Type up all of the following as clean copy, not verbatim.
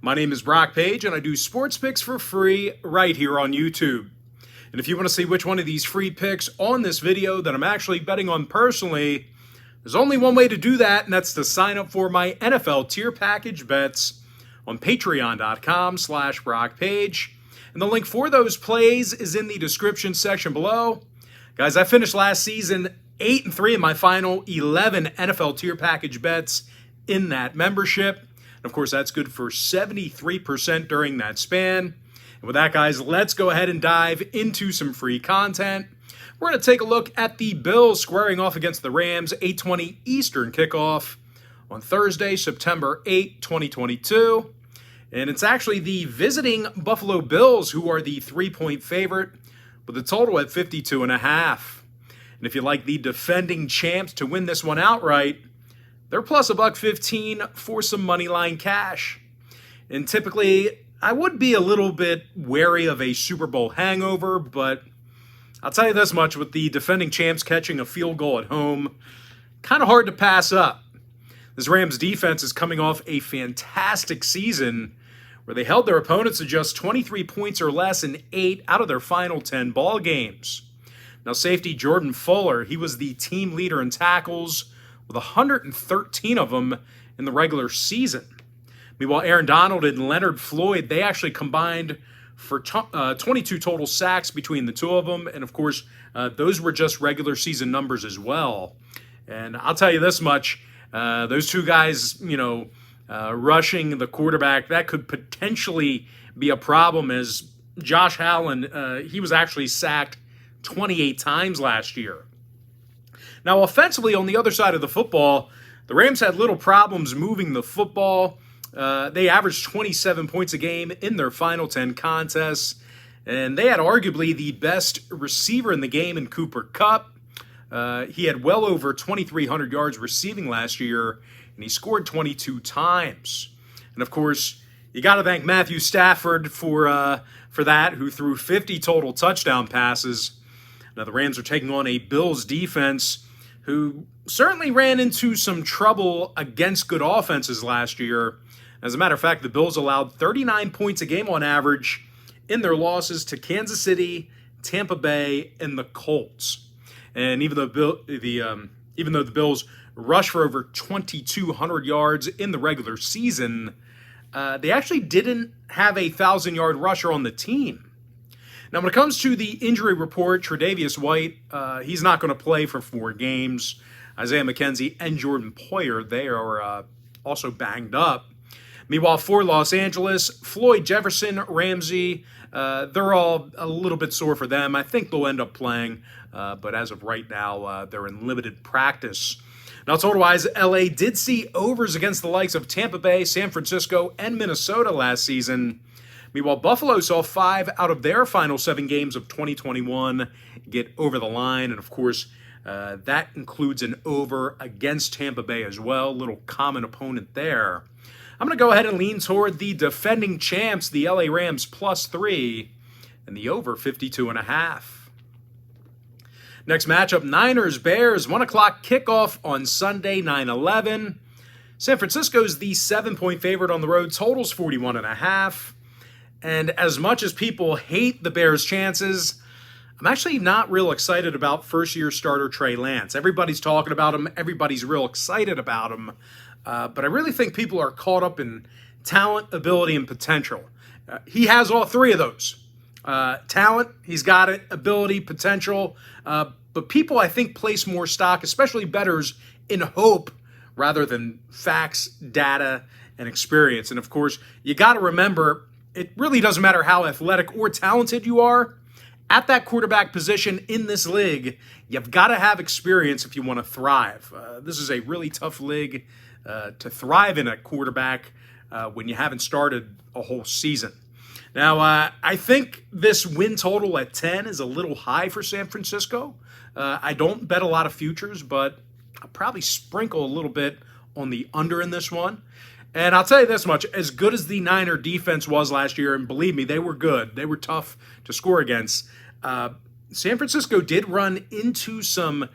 My name is Brock Page, and I do sports picks for free right here on YouTube. And if you want to see which one of these free picks on this video that I'm actually betting on personally, there's only one way to do that, and that's to sign up for my NFL tier package bets on patreon.com/BrockPage. And the link for those plays is in the description section below. Guys, I finished last season 8-3 in my final 11 NFL tier package bets in that membership. And of course, that's good for 73% during that span. And with that, guys, let's go ahead and dive into some free content. We're going to take a look at the Bills squaring off against the Rams, 8:20 Eastern kickoff on Thursday, September 8, 2022. And it's actually the visiting Buffalo Bills who are the 3-point favorite with a total at 52.5. And if you like the defending champs to win this one outright, they're plus $1.15 for some money line cash. And typically, I would be a little bit wary of a Super Bowl hangover, but I'll tell you this much, with the defending champs catching a field goal at home, kind of hard to pass up. This Rams defense is coming off a fantastic season where they held their opponents to just 23 points or less in 8 out of their final 10 ball games. Now, safety Jordan Fuller, he was the team leader in tackles with 113 of them in the regular season. Meanwhile, Aaron Donald and Leonard Floyd, they actually combined for 22 total sacks between the two of them. And of course, those were just regular season numbers as well. And I'll tell you this much, those two guys, rushing the quarterback, that could potentially be a problem, as Josh Allen, he was actually sacked 28 times last year. Now, offensively, on the other side of the football, the Rams had little problems moving the football. They averaged 27 points a game in their final 10 contests, and they had arguably the best receiver in the game in Cooper Kupp. He had well over 2,300 yards receiving last year, and he scored 22 times. And of course, you got to thank Matthew Stafford for that, who threw 50 total touchdown passes. Now, the Rams are taking on a Bills defense who certainly ran into some trouble against good offenses last year. As a matter of fact, the Bills allowed 39 points a game on average in their losses to Kansas City, Tampa Bay, and the Colts. And even though the Bills rushed for over 2,200 yards in the regular season, they actually didn't have a 1,000-yard rusher on the team. Now, when it comes to the injury report, Tre'Davious White, he's not going to play for 4 games. Isaiah McKenzie and Jordan Poyer, they are also banged up. Meanwhile, for Los Angeles, Floyd, Jefferson, Ramsey, they're all a little bit sore for them. I think they'll end up playing, but as of right now, they're in limited practice. Now, total-wise, LA did see overs against the likes of Tampa Bay, San Francisco, and Minnesota last season. Meanwhile, Buffalo saw 5 out of their final 7 games of 2021 get over the line. And of course, that includes an over against Tampa Bay as well. Little common opponent there. I'm going to go ahead and lean toward the defending champs, the LA Rams, +3, and the over 52.5. Next matchup, Niners-Bears, 1 o'clock kickoff on Sunday, 9/11. San Francisco's the 7-point favorite on the road, totals 41.5. And as much as people hate the Bears' chances, I'm actually not real excited about first-year starter Trey Lance. Everybody's talking about him. Everybody's real excited about him. But I really think people are caught up in talent, ability, and potential. He has all 3 of those. Talent, he's got it. Ability, potential. But people, I think, place more stock, especially bettors, in hope rather than facts, data, and experience. And of course, you got to remember, it really doesn't matter how athletic or talented you are. At that quarterback position in this league, you've got to have experience if you want to thrive. This is a really tough league to thrive in at quarterback when you haven't started a whole season. Now, I think this win total at 10 is a little high for San Francisco. I don't bet a lot of futures, but I'll probably sprinkle a little bit on the under in this one. And I'll tell you this much, as good as the Niner defense was last year, and believe me, they were good, they were tough to score against, San Francisco did run into some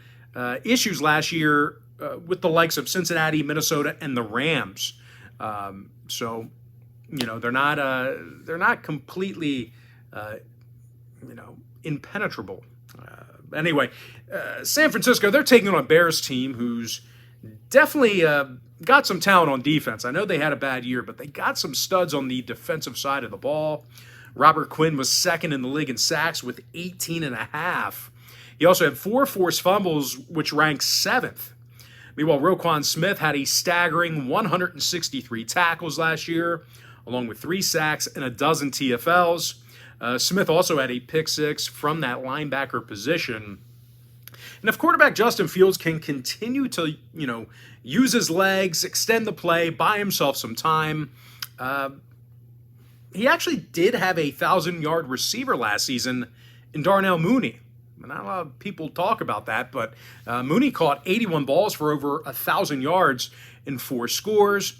issues last year with the likes of Cincinnati, Minnesota, and the Rams. So they're not completely impenetrable. Anyway, San Francisco, they're taking on a Bears team who's definitely got some talent on defense. I know they had a bad year, but they got some studs on the defensive side of the ball. Robert Quinn was second in the league in sacks with 18 and a half. He also had 4 forced fumbles, which ranks 7th. Meanwhile, Roquan Smith had a staggering 163 tackles last year, along with 3 sacks and a dozen TFLs. Smith also had a pick 6 from that linebacker position. And if quarterback Justin Fields can continue to, use his legs, extend the play, buy himself some time, he actually did have a 1,000-yard receiver last season in Darnell Mooney. Not a lot of people talk about that, but Mooney caught 81 balls for over 1,000 yards in 4 scores.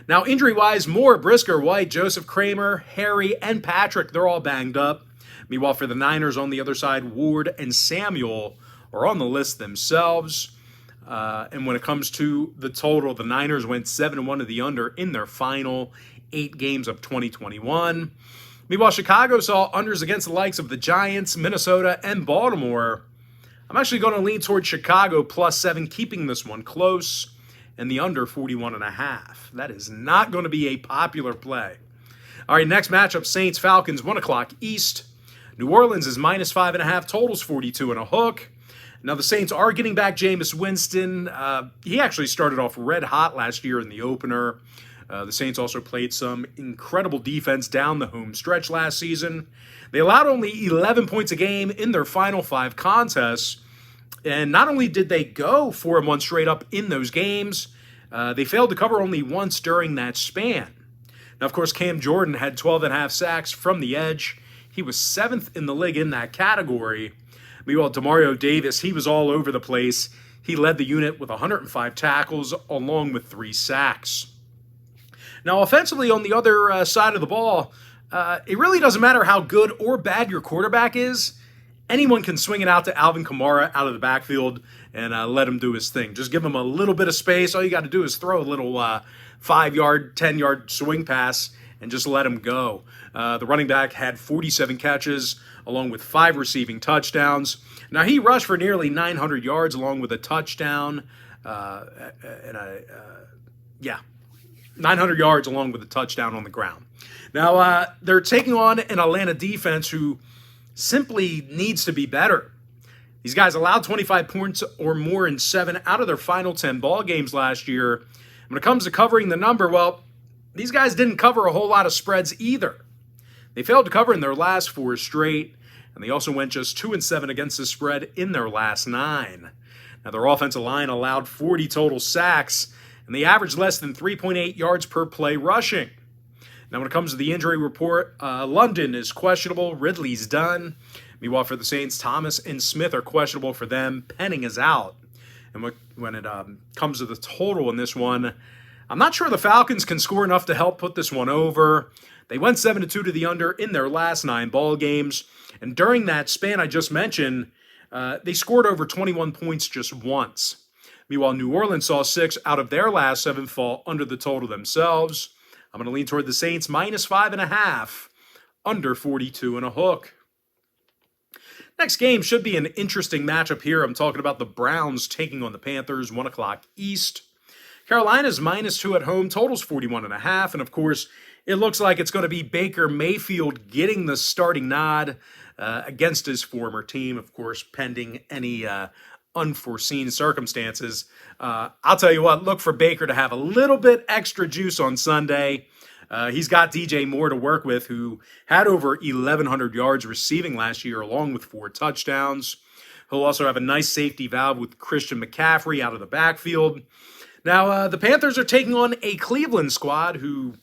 Now, injury-wise, Moore, Brisker, White, Joseph Kramer, Harry, and Patrick, they're all banged up. Meanwhile, for the Niners on the other side, Ward and Samuel are on the list themselves. And when it comes to the total, the Niners went 7-1 to the under in their final 8 games of 2021. Meanwhile, Chicago saw unders against the likes of the Giants, Minnesota, and Baltimore. I'm actually going to lean toward Chicago +7, keeping this one close, and the under 41.5. That is not going to be a popular play. All right, next matchup, Saints-Falcons, 1 o'clock East. New Orleans is -5.5, totals 42 and a hook. Now, the Saints are getting back Jameis Winston. He actually started off red hot last year in the opener. The Saints also played some incredible defense down the home stretch last season. They allowed only 11 points a game in their final 5 contests. And not only did they go 4-1 straight up in those games, they failed to cover only once during that span. Now, of course, Cam Jordan had 12.5 sacks from the edge. He was 7th in the league in that category. Meanwhile, Demario Davis, he was all over the place. He led the unit with 105 tackles along with 3 sacks. Now, offensively, on the other side of the ball, it really doesn't matter how good or bad your quarterback is. Anyone can swing it out to Alvin Kamara out of the backfield and let him do his thing. Just give him a little bit of space. All you got to do is throw a little 5-yard, 10-yard swing pass and just let him go. The running back had 47 catches along with 5 receiving touchdowns. Now, he rushed for nearly 900 yards along with a touchdown. 900 yards along with a touchdown on the ground. Now, they're taking on an Atlanta defense who simply needs to be better. These guys allowed 25 points or more in 7 out of their final 10 ball games last year. When it comes to covering the number, well, these guys didn't cover a whole lot of spreads either. They failed to cover in their last 4 straight, and they also went just 2-7 against the spread in their last 9. Now, their offensive line allowed 40 total sacks, and they averaged less than 3.8 yards per play rushing. Now, when it comes to the injury report, London is questionable. Ridley's done. Meanwhile, for the Saints, Thomas and Smith are questionable for them. Penning is out. And when it comes to the total in this one, I'm not sure the Falcons can score enough to help put this one over. They went 7-2 to the under in their last 9 ball games. And during that span I just mentioned, they scored over 21 points just once. Meanwhile, New Orleans saw 6 out of their last 7 fall under the total themselves. I'm going to lean toward the Saints -5.5, under 42 and a hook. Next game should be an interesting matchup here. I'm talking about the Browns taking on the Panthers, 1 o'clock East. Carolina's -2 at home, totals 41.5, and of course, it looks like it's going to be Baker Mayfield getting the starting nod against his former team, of course, pending any unforeseen circumstances. I'll tell you what, look for Baker to have a little bit extra juice on Sunday. He's got DJ Moore to work with, who had over 1,100 yards receiving last year, along with 4 touchdowns. He'll also have a nice safety valve with Christian McCaffrey out of the backfield. Now, the Panthers are taking on a Cleveland squad who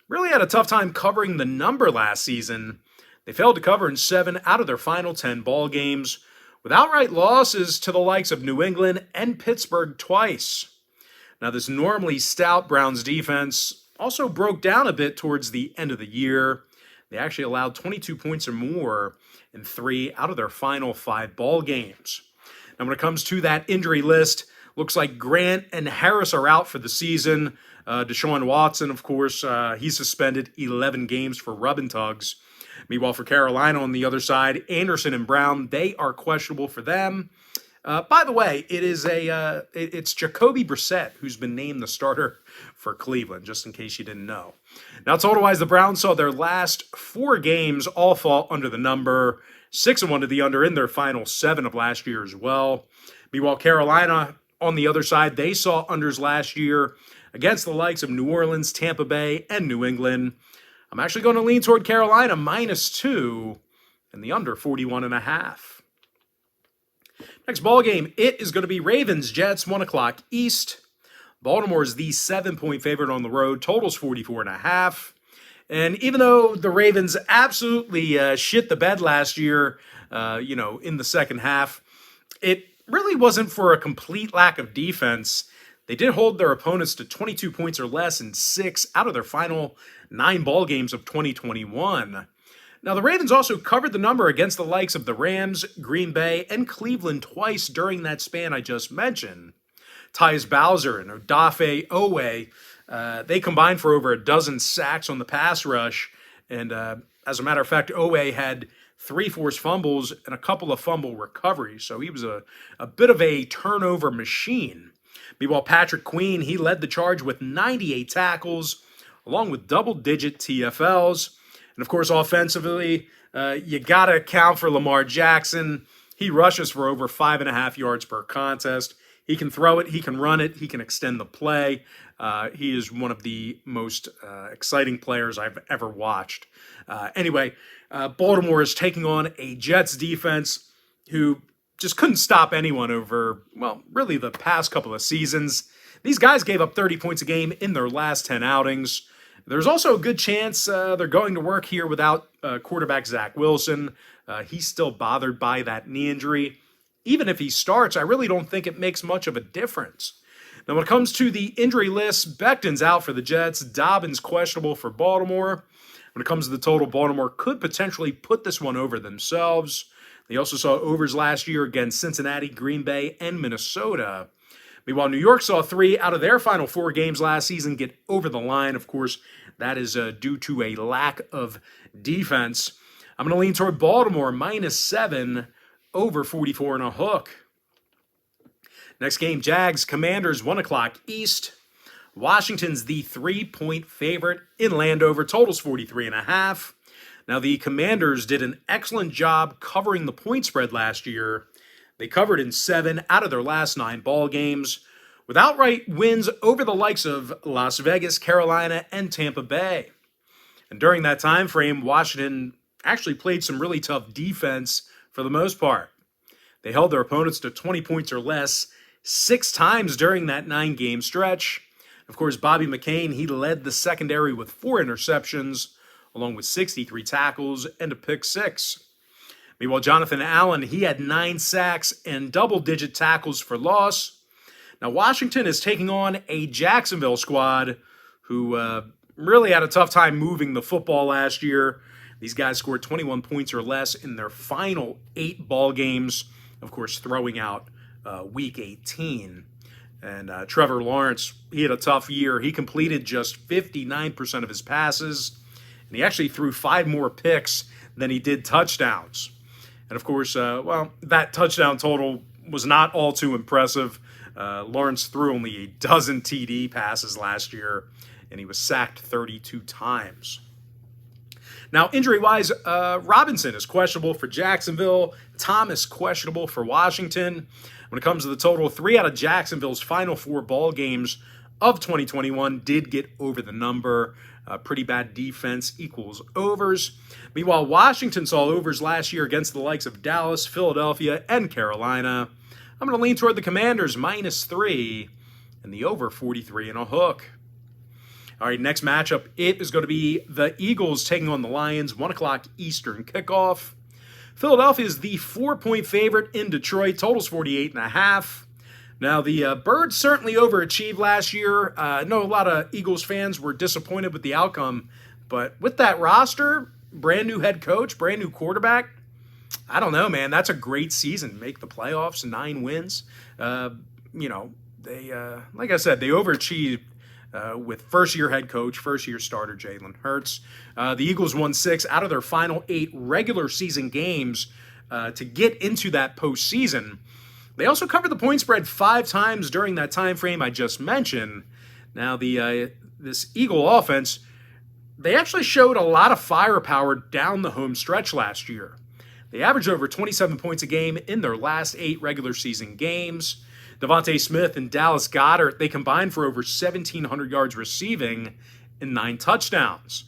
really had a tough time covering the number last season. They failed to cover in 7 out of their final 10 ball games, with outright losses to the likes of New England and Pittsburgh twice. Now, this normally stout Browns defense also broke down a bit towards the end of the year. They actually allowed 22 points or more in 3 out of their final 5 ball games. Now, when it comes to that injury list, looks like Grant and Harris are out for the season. Deshaun Watson, of course, he's suspended 11 games for rubbing tugs. Meanwhile, for Carolina on the other side, Anderson and Brown, they are questionable for them. By the way, it's Jacoby Brissett who's been named the starter for Cleveland, just in case you didn't know. Now, total-wise, the Browns saw their last 4 games all fall under the number, 6-1 to the under in their final 7 of last year as well. Meanwhile, Carolina, on the other side, they saw unders last year against the likes of New Orleans, Tampa Bay, and New England. I'm actually going to lean toward Carolina -2 and the under 41.5. Next ball game, it is going to be Ravens-Jets, 1 o'clock East. Baltimore is the 7-point favorite on the road. Total's 44.5. And even though the Ravens absolutely shit the bed last year, in the second half, it really wasn't for a complete lack of defense. They did hold their opponents to 22 points or less in 6 out of their final 9 ball games of 2021. Now, the Ravens also covered the number against the likes of the Rams, Green Bay, and Cleveland twice during that span I just mentioned. Tyus Bowser and Odafe Oweh, they combined for over a dozen sacks on the pass rush. And as a matter of fact, Oweh had 3 forced fumbles and a couple of fumble recoveries. So he was a bit of a turnover machine. Meanwhile, Patrick Queen, he led the charge with 98 tackles, along with double-digit TFLs. And, of course, offensively, you got to account for Lamar Jackson. He rushes for over 5.5 yards per contest. He can throw it. He can run it. He can extend the play. He is one of the most exciting players I've ever watched. Anyway, Baltimore is taking on a Jets defense who just couldn't stop anyone over, well, really the past couple of seasons. These guys gave up 30 points a game in their last 10 outings. There's also a good chance they're going to work here without quarterback Zach Wilson. He's still bothered by that knee injury. Even if he starts, I really don't think it makes much of a difference. Now, when it comes to the injury list, Becton's out for the Jets. Dobbins questionable for Baltimore. When it comes to the total, Baltimore could potentially put this one over themselves. They also saw overs last year against Cincinnati, Green Bay, and Minnesota. Meanwhile, New York saw 3 out of their final 4 games last season get over the line. Of course, that is due to a lack of defense. I'm going to lean toward Baltimore -7 over 44 and a hook. Next game, Jags, Commanders, 1 o'clock East. Washington's the 3-point favorite in Landover. Total's 43.5. Now, the Commanders did an excellent job covering the point spread last year. They covered in 7 out of their last 9 ball games, with outright wins over the likes of Las Vegas, Carolina, and Tampa Bay. And during that time frame, Washington actually played some really tough defense for the most part. They held their opponents to 20 points or less 6 times during that 9-game stretch. Of course, Bobby McCain, he led the secondary with 4 interceptions, along with 63 tackles and a pick 6. Meanwhile, Jonathan Allen, he had 9 sacks and double-digit tackles for loss. Now, Washington is taking on a Jacksonville squad who really had a tough time moving the football last year. These guys scored 21 points or less in their final 8 ball games, of course, throwing out Week 18. And Trevor Lawrence, he had a tough year. He completed just 59% of his passes, and he actually threw 5 more picks than he did touchdowns. And, of course, that touchdown total was not all too impressive. Lawrence threw only a dozen TD passes last year, and he was sacked 32 times. Now, injury-wise, Robinson is questionable for Jacksonville. Thomas questionable for Washington. When it comes to the total, 3 out of Jacksonville's final 4 ball games of 2021 did get over the number. Pretty bad defense equals overs. Meanwhile, Washington saw overs last year against the likes of Dallas, Philadelphia, and Carolina. I'm going to lean toward the Commanders -3 and the over 43 and a hook. All right, next matchup, it is going to be the Eagles taking on the Lions, 1 o'clock Eastern kickoff. Philadelphia is the 4-point favorite in Detroit. Total's 48.5. Now, the Birds certainly overachieved last year. I know a lot of Eagles fans were disappointed with the outcome, but with that roster, brand new head coach, brand new quarterback, I don't know, man. That's a great season. Make the playoffs, 9 wins. They like I said, they overachieved with first-year head coach, first-year starter Jalen Hurts. The Eagles won 6 out of their final 8 regular season games to get into that postseason. They also covered the point spread 5 times during that time frame I just mentioned. Now, this Eagle offense, they actually showed a lot of firepower down the home stretch last year. They averaged over 27 points a game in their last 8 regular season games. Devontae Smith and Dallas Goedert, they combined for over 1,700 yards receiving and 9 touchdowns.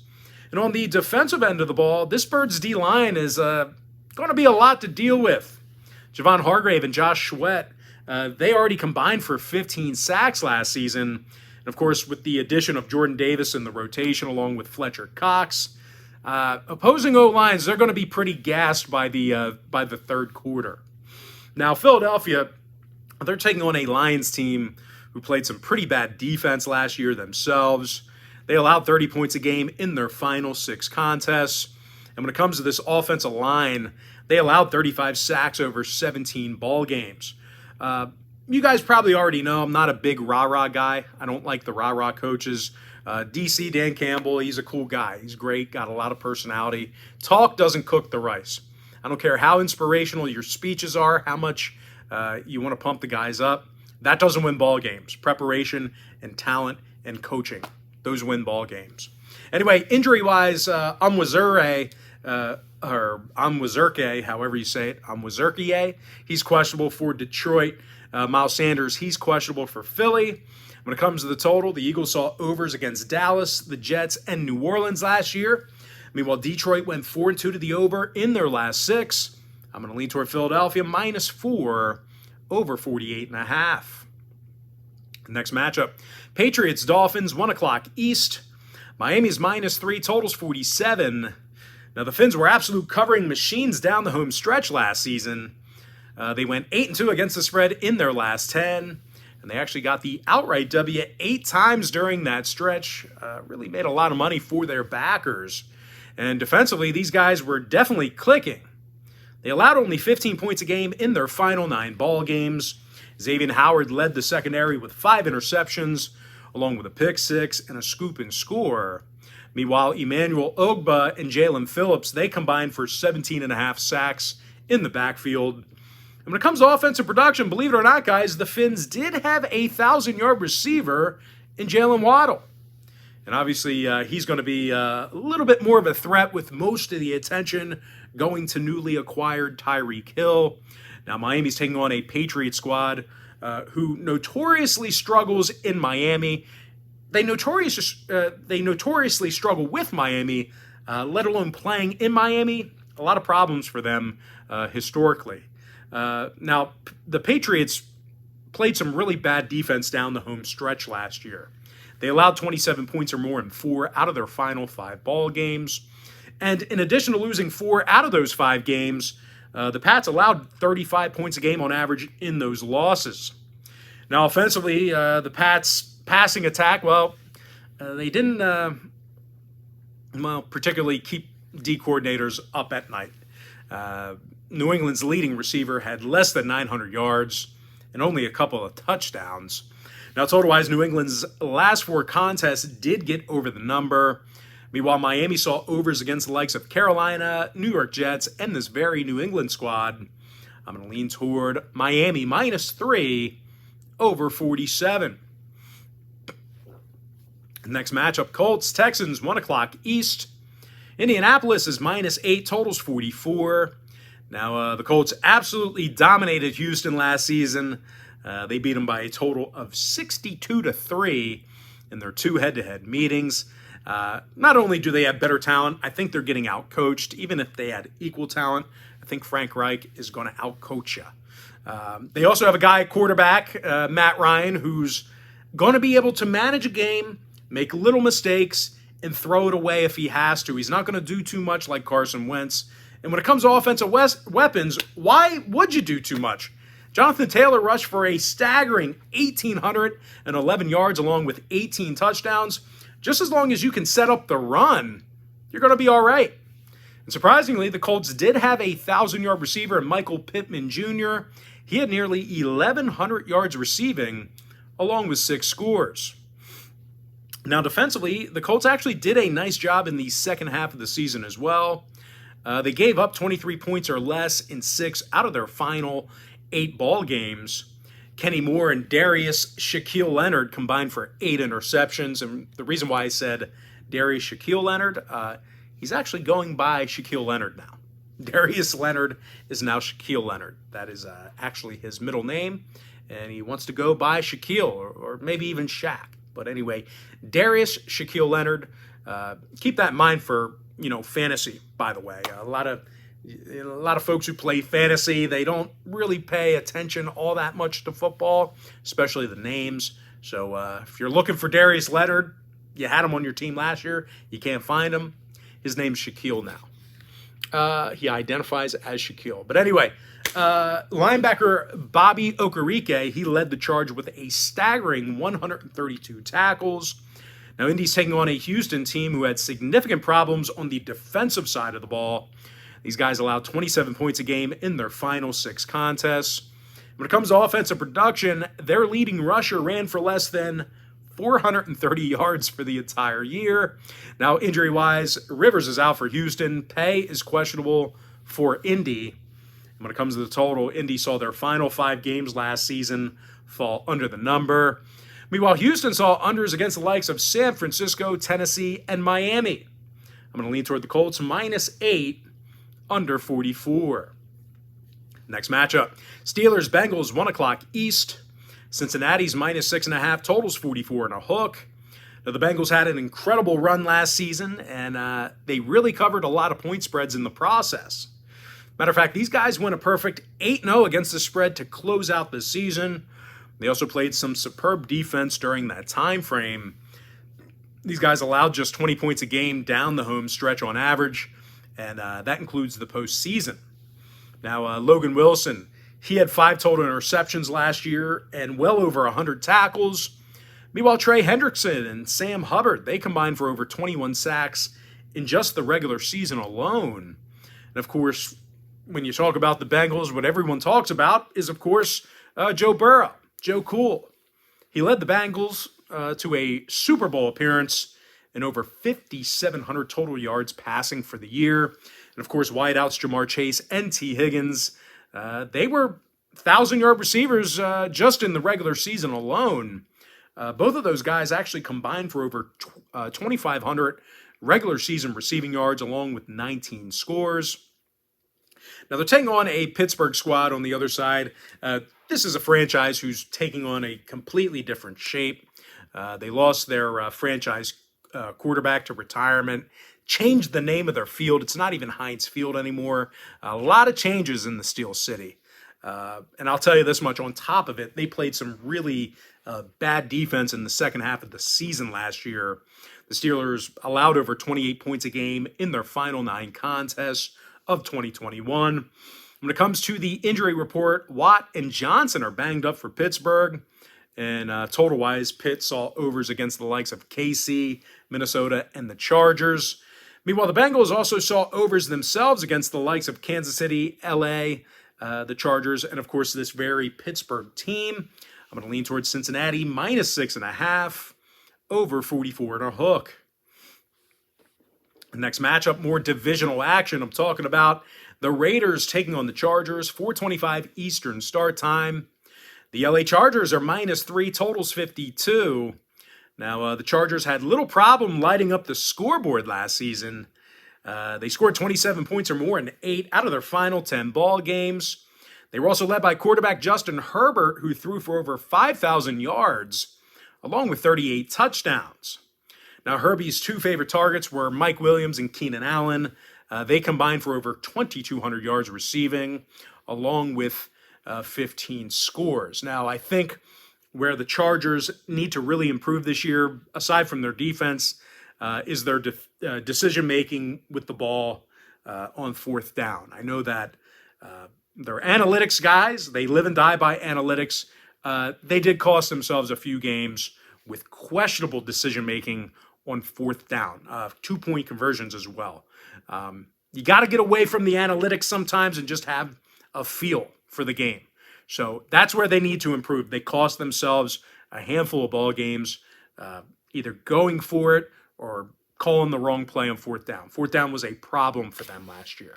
And on the defensive end of the ball, this Birds D-line is going to be a lot to deal with. Javon Hargrave and Josh Sweat, they already combined for 15 sacks last season. And of course, with the addition of Jordan Davis in the rotation along with Fletcher Cox, opposing O-lines, they're going to be pretty gassed by the third quarter. Now, Philadelphia, they're taking on a Lions team who played some pretty bad defense last year themselves. They allowed 30 points a game in their final 6 contests. And when it comes to this offensive line, they allowed 35 sacks over 17 ball games. You guys probably already know I'm not a big rah-rah guy. I don't like the rah-rah coaches. DC, Dan Campbell, he's a cool guy. He's great, got a lot of personality. Talk doesn't cook the rice. I don't care how inspirational your speeches are, how much you want to pump the guys up. That doesn't win ball games. Preparation and talent and coaching, those win ball games. Anyway, injury-wise, Onwuzurike, however you say it, Onwuzurike, he's questionable for Detroit. Miles Sanders, he's questionable for Philly. When it comes to the total, the Eagles saw overs against Dallas, the Jets, and New Orleans last year. Meanwhile, Detroit went 4-2 to the over in their last 6. I'm going to lean toward Philadelphia, -4, over 48.5. Next matchup, Patriots, Dolphins, 1 o'clock East. Miami's -3, totals 47. Now, the Fins were absolute covering machines down the home stretch last season. They went 8-2 against the spread in their last 10. And they actually got the outright W 8 times during that stretch. Really made a lot of money for their backers. And defensively, these guys were definitely clicking. They allowed only 15 points a game in their final 9 ball games. Xavier Howard led the secondary with 5 interceptions, along with a pick 6 and a scoop and score. Meanwhile, Emmanuel Ogbah and Jalen Phillips, they combined for 17.5 sacks in the backfield. And when it comes to offensive production, believe it or not, guys, the Fins did have a 1,000-yard receiver in Jalen Waddle. And obviously, he's going to be a little bit more of a threat with most of the attention going to newly acquired Tyreek Hill. Now, Miami's taking on a Patriot squad who notoriously struggles in Miami. They notoriously struggle with Miami, let alone playing in Miami. A lot of problems for them historically. Now, the Patriots played some really bad defense down the home stretch last year. They allowed 27 points or more in 4 out of their final 5 ball games. And in addition to losing 4 out of those 5 games, the Pats allowed 35 points a game on average in those losses. Now, offensively, the Pats' passing attack, they didn't, particularly keep D coordinators up at night. New England's leading receiver had less than 900 yards and only a couple of touchdowns. Now, total-wise, New England's last 4 contests did get over the number. Meanwhile, Miami saw overs against the likes of Carolina, New York Jets, and this very New England squad. I'm going to lean toward Miami -3, over 47. Next matchup, Colts, Texans, 1 o'clock East. Indianapolis is -8, totals 44. Now, the Colts absolutely dominated Houston last season. They beat them by a total of 62-3 in their 2 head-to-head meetings. Not only do they have better talent, I think they're getting outcoached. Even if they had equal talent, I think Frank Reich is going to outcoach you. They also have a guy at quarterback, Matt Ryan, who's going to be able to manage a game, make little mistakes, and throw it away if he has to. He's not going to do too much like Carson Wentz. And when it comes to offensive weapons, why would you do too much? Jonathan Taylor rushed for a staggering 1,811 yards along with 18 touchdowns. Just as long as you can set up the run, you're going to be all right. And surprisingly, the Colts did have a 1,000-yard receiver in Michael Pittman Jr. He had nearly 1,100 yards receiving along with 6 scores. Now, defensively, the Colts actually did a nice job in the second half of the season as well. They gave up 23 points or less in 6 out of their final 8 ball games. Kenny Moore and Darius Shaquille Leonard combined for 8 interceptions. And the reason why I said Darius Shaquille Leonard, he's actually going by Shaquille Leonard now. Darius Leonard is now Shaquille Leonard. That is actually his middle name, and he wants to go by Shaquille or maybe even Shaq. But anyway, Darius Shaquille Leonard. Keep that in mind for fantasy. By the way, a lot of folks who play fantasy, they don't really pay attention all that much to football, especially the names. So if you're looking for Darius Leonard, you had him on your team last year, you can't find him. His name's Shaquille now. He identifies as Shaquille. But anyway, linebacker Bobby Okereke, he led the charge with a staggering 132 tackles. Now, Indy's taking on a Houston team who had significant problems on the defensive side of the ball. These guys allowed 27 points a game in their final 6 contests. When it comes to offensive production, their leading rusher ran for less than 430 yards for the entire year. Now, injury-wise, Rivers is out for Houston. Pay is questionable for Indy. And when it comes to the total, Indy saw their final 5 games last season fall under the number. Meanwhile, Houston saw unders against the likes of San Francisco, Tennessee, and Miami. I'm going to lean toward the Colts, -8, under 44. Next matchup, Steelers-Bengals, 1 o'clock East. Cincinnati's -6.5, totals 44 and a hook. Now, the Bengals had an incredible run last season, and they really covered a lot of point spreads in the process. Matter of fact, these guys went a perfect 8-0 against the spread to close out the season. They also played some superb defense during that time frame. These guys allowed just 20 points a game down the home stretch on average, and that includes the postseason. Now, Logan Wilson, he had 5 total interceptions last year and well over 100 tackles. Meanwhile, Trey Hendrickson and Sam Hubbard, they combined for over 21 sacks in just the regular season alone. And of course, when you talk about the Bengals, what everyone talks about is, of course, Joe Burrow, Joe Cool. He led the Bengals to a Super Bowl appearance and over 5,700 total yards passing for the year. And of course, wideouts Jamar Chase and T. Higgins, they were 1,000-yard receivers just in the regular season alone. Both of those guys actually combined for over 2,500 regular season receiving yards along with 19 scores. Now, they're taking on a Pittsburgh squad on the other side. This is a franchise who's taking on a completely different shape. They lost their franchise quarterback to retirement, changed the name of their field. It's not even Heinz Field anymore. A lot of changes in the Steel City. And I'll tell you this much, on top of it, they played some really bad defense in the second half of the season last year. The Steelers allowed over 28 points a game in their final 9 contests of 2021. When it comes to the injury report, Watt and Johnson are banged up for Pittsburgh. And total-wise, Pitt saw overs against the likes of KC, Minnesota, and the Chargers. Meanwhile, the Bengals also saw overs themselves against the likes of Kansas City, LA, the Chargers, and of course this very Pittsburgh team. I'm going to lean towards Cincinnati, -6.5, over 44 and a hook. The next matchup, more divisional action. I'm talking about the Raiders taking on the Chargers, 4:25 Eastern start time. The LA Chargers are -3, totals 52. Now, the Chargers had little problem lighting up the scoreboard last season. They scored 27 points or more in 8 out of their final 10 ball games. They were also led by quarterback Justin Herbert, who threw for over 5,000 yards, along with 38 touchdowns. Now, Herbie's 2 favorite targets were Mike Williams and Keenan Allen. They combined for over 2,200 yards receiving, along with 15 scores. Now, I think where the Chargers need to really improve this year, aside from their defense, is their decision-making with the ball on 4th down. I know that they're analytics guys. They live and die by analytics. They did cost themselves a few games with questionable decision-making on 4th down, 2-point conversions as well. You got to get away from the analytics sometimes and just have a feel for the game. So that's where they need to improve. They cost themselves a handful of ball games. either going for it or calling the wrong play on fourth down. Fourth down was a problem for them last year.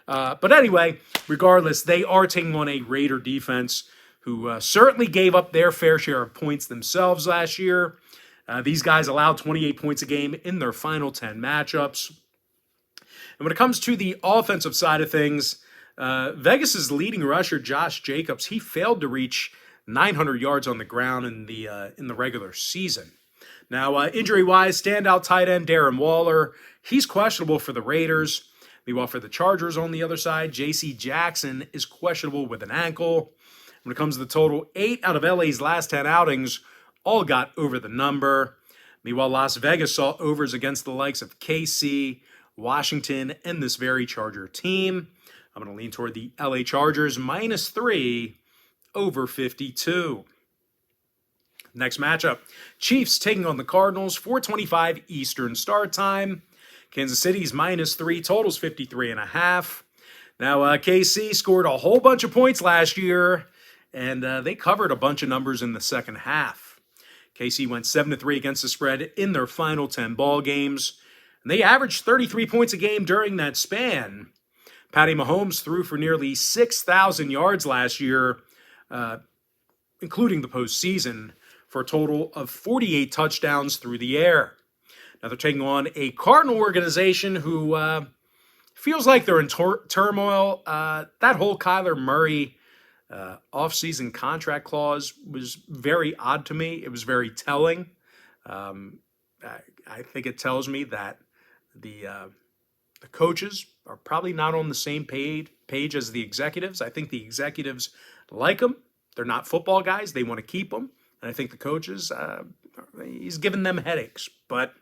But anyway, regardless, they are taking on a Raider defense who certainly gave up their fair share of points themselves last year. These guys allowed 28 points a game in their final 10 matchups. And when it comes to the offensive side of things, Vegas's leading rusher, Josh Jacobs, he failed to reach 900 yards on the ground in the regular season. Now, injury-wise, standout tight end Darren Waller, he's questionable for the Raiders. Meanwhile, for the Chargers on the other side, J.C. Jackson is questionable with an ankle. When it comes to the total, 8 out of LA's last 10 outings all got over the number. Meanwhile, Las Vegas saw overs against the likes of KC, Washington, and this very Charger team. I'm going to lean toward the LA Chargers, -3, over 52. Next matchup, Chiefs taking on the Cardinals, 4:25 Eastern start time. Kansas City's -3, totals 53.5. Now, KC scored a whole bunch of points last year, and they covered a bunch of numbers in the second half. KC went 7-3 against the spread in their final 10 ball games, and they averaged 33 points a game during that span. Patty Mahomes threw for nearly 6,000 yards last year, including the postseason, for a total of 48 touchdowns through the air. Now they're taking on a Cardinal organization who feels like they're in turmoil. That whole Kyler Murray offseason contract clause was very odd to me. It was very telling. I think it tells me that the coaches are probably not on the same page as the executives. I think the executives like them. They're not football guys. They want to keep them. And I think the coaches, he's giving them headaches. But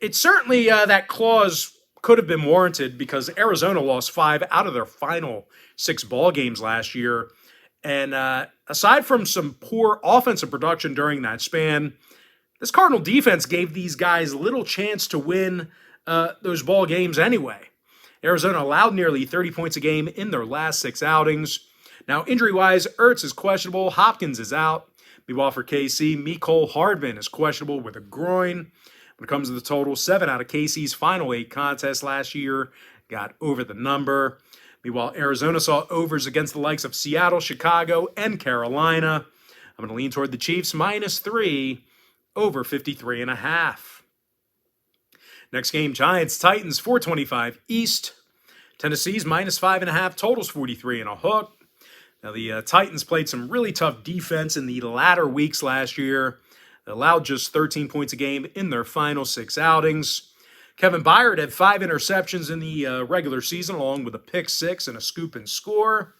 it's certainly that clause could have been warranted because Arizona lost 5 out of their final 6 ball games last year. And aside from some poor offensive production during that span, this Cardinal defense gave these guys little chance to win those ball games anyway. Arizona allowed nearly 30 points a game in their last 6 outings. Now, injury-wise, Ertz is questionable. Hopkins is out. Meanwhile, for KC, Mecole Hardman is questionable with a groin. When it comes to the total, 7 out of KC's final 8 contests last year got over the number. Meanwhile, Arizona saw overs against the likes of Seattle, Chicago, and Carolina. I'm going to lean toward the Chiefs, -3, over 53.5. Next game, Giants-Titans, 4:25 East. Tennessee's -5.5, totals 43 and a hook. Now, the Titans played some really tough defense in the latter weeks last year. They allowed just 13 points a game in their final 6 outings. Kevin Byard had 5 interceptions in the regular season, along with a pick 6 and a scoop and score.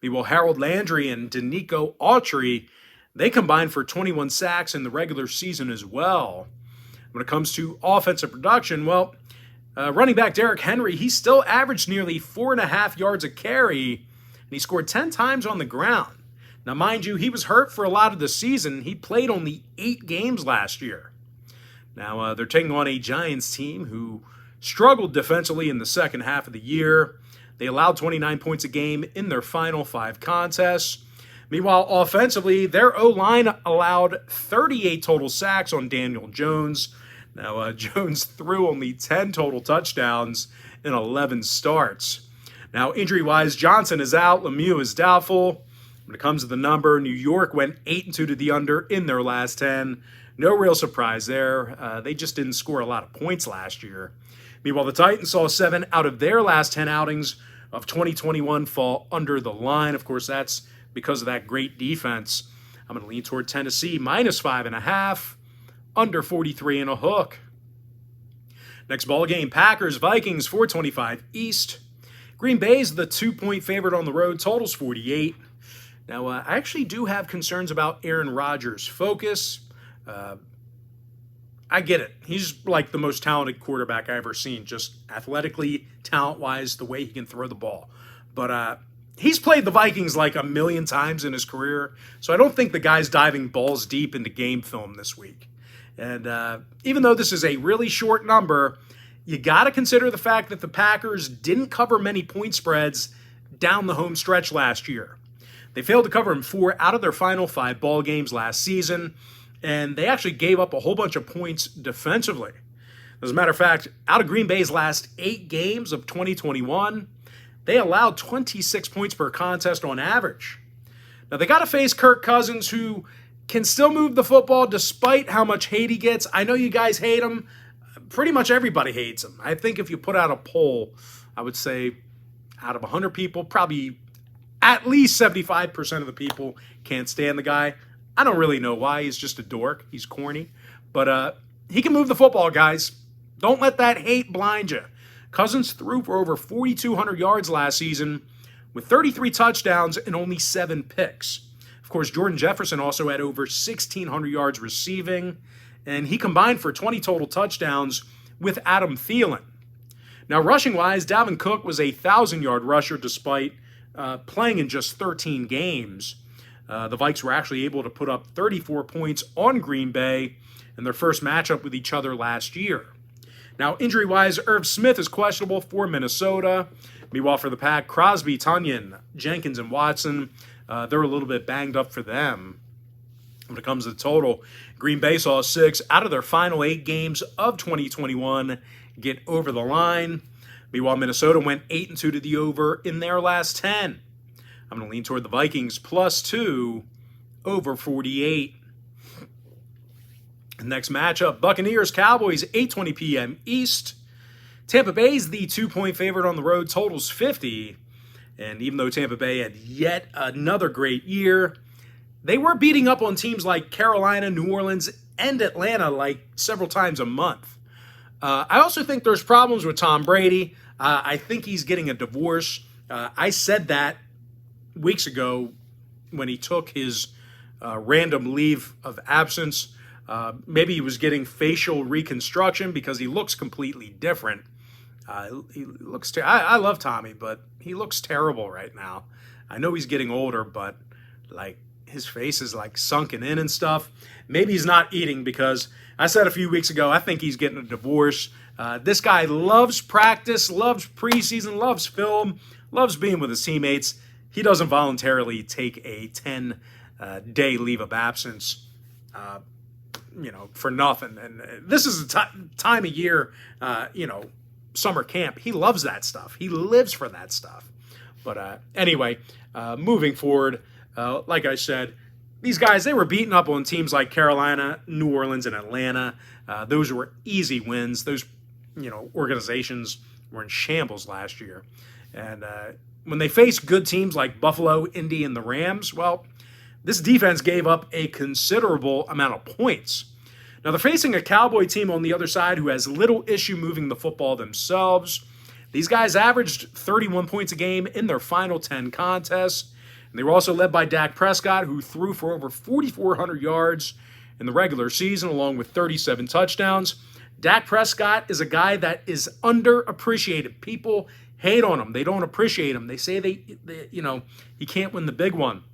Meanwhile, Harold Landry and Danico Autry, they combined for 21 sacks in the regular season as well. When it comes to offensive production, well, running back Derrick Henry, he still averaged nearly 4.5 yards a carry, and he scored 10 times on the ground. Now, mind you, he was hurt for a lot of the season. He played only 8 games last year. Now, they're taking on a Giants team who struggled defensively in the second half of the year. They allowed 29 points a game in their final 5 contests. Meanwhile, offensively, their O-line allowed 38 total sacks on Daniel Jones. Now, Jones threw only 10 total touchdowns in 11 starts. Now, injury-wise, Johnson is out. Lemieux is doubtful. When it comes to the number, New York went 8-2 to the under in their last 10. No real surprise there. They just didn't score a lot of points last year. Meanwhile, the Titans saw 7 out of their last 10 outings of 2021 fall under the line. Of course, that's because of that great defense. I'm going to lean toward Tennessee, -5.5, under 43 and a hook. Next ball game, Packers, Vikings, 4:25 East. Green Bay's the 2-point favorite on the road, totals 48. Now, I actually do have concerns about Aaron Rodgers' focus. I get it. He's like the most talented quarterback I've ever seen, just athletically, talent-wise, the way he can throw the ball. But he's played the Vikings like a million times in his career, so I don't think the guy's diving balls deep into game film this week. And even though this is a really short number, you got to consider the fact that the Packers didn't cover many point spreads down the home stretch last year. They failed to cover in 4 out of their final 5 ball games last season. and they actually gave up a whole bunch of points defensively. As a matter of fact, out of Green Bay's last 8 games of 2021, they allowed 26 points per contest on average. Now, they got to face Kirk Cousins, who can still move the football despite how much hate he gets. I know you guys hate him. Pretty much everybody hates him. I think if you put out a poll, I would say out of 100 people, probably at least 75% of the people can't stand the guy. I don't really know why. He's just a dork. He's corny. But he can move the football, guys. Don't let that hate blind you. Cousins threw for over 4,200 yards last season with 33 touchdowns and only 7 picks. Of course, Jordan Jefferson also had over 1,600 yards receiving, and he combined for 20 total touchdowns with Adam Thielen. Now, rushing-wise, Dalvin Cook was a 1,000-yard rusher despite playing in just 13 games. The Vikes were actually able to put up 34 points on Green Bay in their first matchup with each other last year. Now, injury-wise, Irv Smith is questionable for Minnesota. Meanwhile, for the Pack, Crosby, Tunyon, Jenkins, and Watson, they're a little bit banged up for them. When it comes to the total, Green Bay saw 6 out of their final 8 games of 2021 get over the line. Meanwhile, Minnesota went 8-2 to the over in their last 10. I'm going to lean toward the Vikings +2 over 48. Next matchup, Buccaneers, Cowboys, 8:20 p.m. East. Tampa Bay's the 2-point favorite on the road, totals 50. And even though Tampa Bay had yet another great year, they were beating up on teams like Carolina, New Orleans, and Atlanta like several times a month. I also think there's problems with Tom Brady. I think he's getting a divorce. I said that weeks ago when he took his random leave of absence. Maybe he was getting facial reconstruction because he looks completely different. He looks. I love Tommy, but he looks terrible right now. I know he's getting older, but like his face is like sunken in and stuff. Maybe he's not eating because I said a few weeks ago I think he's getting a divorce. This guy loves practice, loves preseason, loves film, loves being with his teammates. He doesn't voluntarily take a 10-day leave of absence. For nothing. And this is the time of year, summer camp. He loves that stuff. He lives for that stuff. But anyway, moving forward, like I said, these guys, they were beating up on teams like Carolina, New Orleans, and Atlanta. Those were easy wins. Those, organizations were in shambles last year. And when they faced good teams like Buffalo, Indy, and the Rams, well, this defense gave up a considerable amount of points. Now, they're facing a Cowboy team on the other side who has little issue moving the football themselves. These guys averaged 31 points a game in their final 10 contests. And they were also led by Dak Prescott, who threw for over 4,400 yards in the regular season, along with 37 touchdowns. Dak Prescott is a guy that is underappreciated. People hate on him. They don't appreciate him. They say he can't win the big one.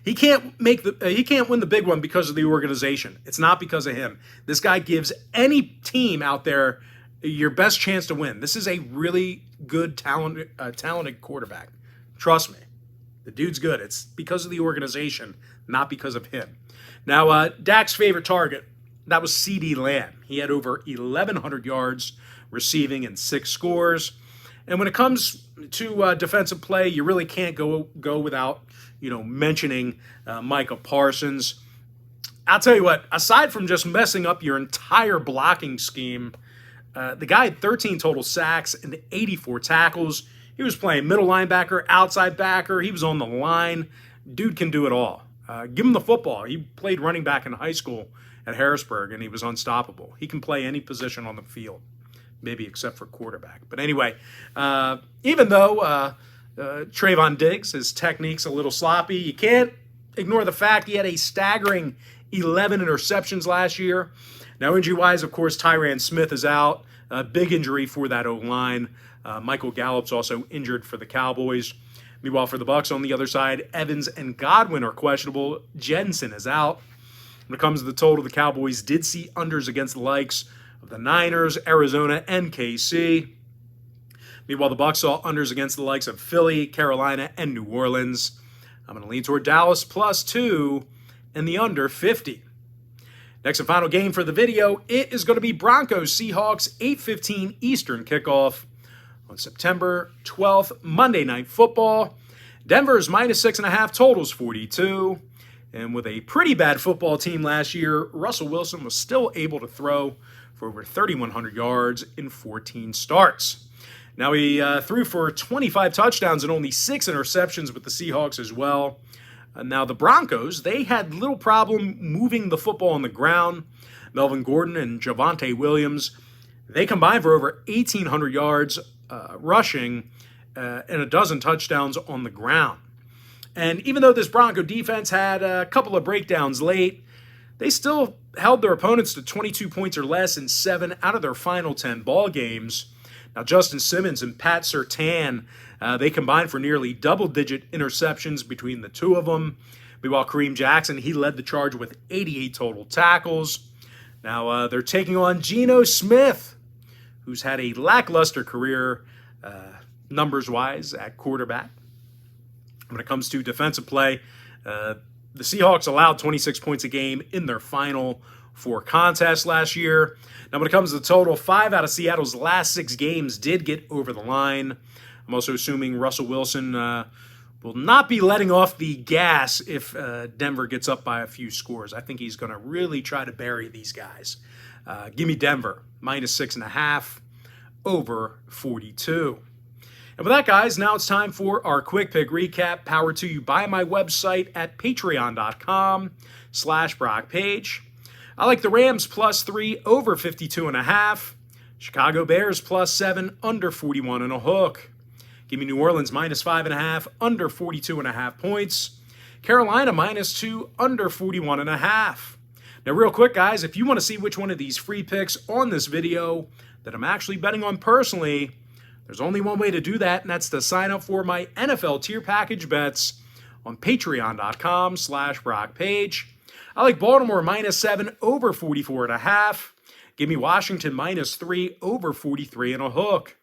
He can't win the big one because of the organization. It's not because of him. This guy gives any team out there your best chance to win. This is a really good, talented quarterback. Trust me. The dude's good. It's because of the organization, not because of him. Now, Dak's favorite target, that was CeeDee Lamb. He had over 1,100 yards receiving and 6 scores. And when it comes to defensive play, you really can't go without mentioning Micah Parsons. I'll tell you what, aside from just messing up your entire blocking scheme, the guy had 13 total sacks and 84 tackles. He was playing middle linebacker, outside backer. He was on the line. Dude can do it all. Give him the football. He played running back in high school at Harrisburg, and he was unstoppable. He can play any position on the field, maybe except for quarterback. But anyway, even though Trayvon Diggs, his technique's a little sloppy, you can't ignore the fact he had a staggering 11 interceptions last year. Now, injury-wise, of course, Tyrann Smith is out. A big injury for that O-line. Michael Gallup's also injured for the Cowboys. Meanwhile, for the Bucs on the other side, Evans and Godwin are questionable. Jensen is out. When it comes to the total, the Cowboys did see unders against the likes of the Niners, Arizona, and KC. Meanwhile, the Bucs saw unders against the likes of Philly, Carolina, and New Orleans. I'm going to lean toward Dallas +2 and the under 50. Next and final game for the video, it is going to be Broncos Seahawks 8:15 Eastern kickoff on September 12th, Monday Night Football. Denver's -6.5, totals 42. And with a pretty bad football team last year, Russell Wilson was still able to throw for over 3,100 yards in 14 starts. Now he threw for 25 touchdowns and only 6 interceptions with the Seahawks as well. Now the Broncos, they had little problem moving the football on the ground. Melvin Gordon and Javonte Williams, they combined for over 1,800 yards rushing and a dozen touchdowns on the ground. And even though this Bronco defense had a couple of breakdowns late, they still held their opponents to 22 points or less in 7 out of their final 10 ball games. Now, Justin Simmons and Pat Surtain, they combined for nearly double-digit interceptions between the two of them. Meanwhile, Kareem Jackson, he led the charge with 88 total tackles. Now, they're taking on Geno Smith, who's had a lackluster career numbers-wise at quarterback. When it comes to defensive play, the Seahawks allowed 26 points a game in their final 4 contests last year. Now, when it comes to the total, 5 out of Seattle's last 6 games did get over the line. I'm also assuming Russell Wilson will not be letting off the gas if Denver gets up by a few scores. I think he's going to really try to bury these guys. Give me Denver, -6.5, over 42. And with that, guys, now it's time for our quick pick recap, powered to you by my website at patreon.com/BrockPage. I like the Rams +3 over 52.5. Chicago Bears +7 under 41 and a hook. Give me New Orleans -5.5 under 42.5 points. Carolina -2 under 41.5. Now, real quick, guys, if you want to see which one of these free picks on this video that I'm actually betting on personally, there's only one way to do that, and that's to sign up for my NFL tier package bets on patreon.com/BrockPage. I like Baltimore -7 over 44.5. Give me Washington -3 over 43 and a hook.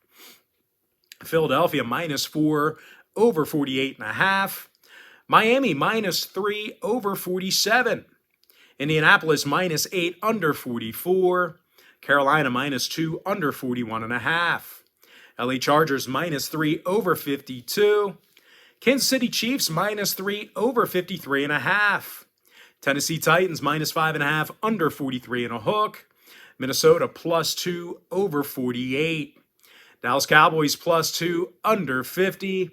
Philadelphia -4 over 48.5. Miami -3 over 47. Indianapolis -8 under 44. Carolina -2 under 41.5. LA Chargers -3 over 52. Kansas City Chiefs -3 over 53.5. Tennessee Titans -5.5 under 43 and a hook. Minnesota +2 over 48. Dallas Cowboys +2 under 50.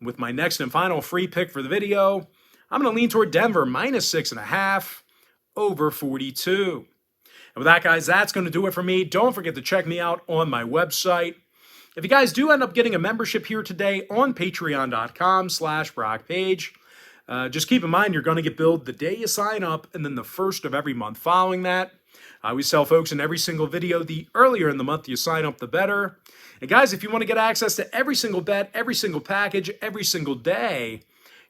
With my next and final free pick for the video, I'm going to lean toward Denver -6.5 over 42. And with that, guys, that's going to do it for me. Don't forget to check me out on my website. If you guys do end up getting a membership here today on patreon.com/BrockPage, just keep in mind you're going to get billed the day you sign up and then the first of every month following that. I always tell folks in every single video, the earlier in the month you sign up, the better. And guys, if you want to get access to every single bet, every single package, every single day,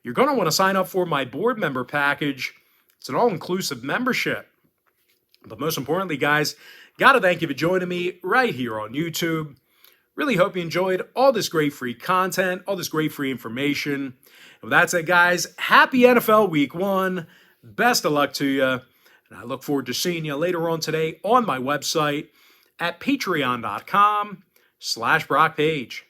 you're going to want to sign up for my board member package. It's an all-inclusive membership. But most importantly, guys, got to thank you for joining me right here on YouTube. Really hope you enjoyed all this great free content, all this great free information. And with that said, guys, happy NFL Week 1. Best of luck to you. And I look forward to seeing you later on today on my website at patreon.com/BrockPage.